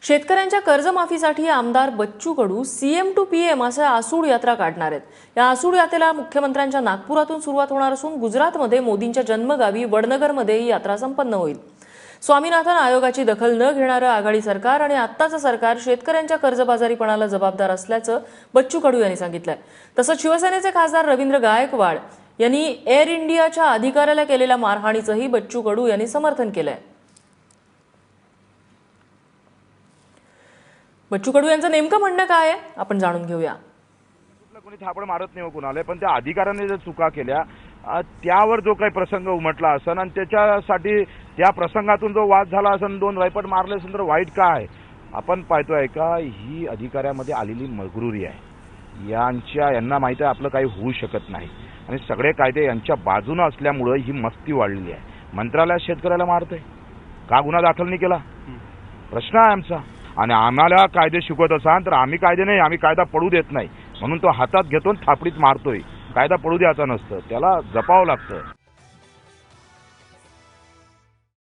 शेतकऱ्यांच्या कर्जमाफीसाठी आमदार Bachchu Kadu CM two PM असे आसूड यात्रा काढणार आहेत। या आसूड यात्रेला मुख्यमंत्र्यांच्या नागपुरातून सुरुवात होणार असून गुजरातमध्ये मोदींच्या जन्मगावी वडनगरमध्ये ही यात्रा संपन्न होईल। स्वामीनाथन आयोगाची दखल न घेणारे आघाडी सरकार आणि आत्ताचं सरकार शेतकऱ्यांच्या कर्जबाजारीपणाला जबाबदार असल्याचं बच्चू कडू यांनी सांगितलंय। तसंच शिवसेनेचे खासदार रवींद्र गायकवाड यांनी एअर इंडियाच्या अधिकाऱ्याला केलेल्या मारहाणीचंही बच्चू कडू यांनी समर्थन केलंय। बच्चू कडू यांचं नेमकं म्हणणं काय आहे आपण जाणून घेऊया। कोणी थापड मारत नाही हो कुणाला, पण त्या अधिकाऱ्याने जर चुका केल्या त्यावर जो काही प्रसंग उमटला असन आणि त्याच्यासाठी त्या प्रसंगातून जो वाद झाला असन, 2 रायपट मारले असन तर वाईट काय आपण पाहतोय का? ही अधिकाऱ्यामध्ये आलेली मगरुरी आहे। यांना माहिती आहे आपलं काही होऊ शकत नाही आणि सगळे कायदे यांच्या बाजूने असल्यामुळे ही मस्ती वाढलेली आहे। मंत्रालयात शेतकऱ्याला मारतोय का? गुन्हा दाखल नाही केला? प्रश्न आहे आमचा। आणि आम्हाला कायदे शिकवत असाल तर आम्ही कायदे नाही, आम्ही कायदा पडू देत नाही म्हणून तो हातात घेतो थापडीत मारतोय। कायदा पडू द्यायचा नसतं, त्याला जपावं लागतं।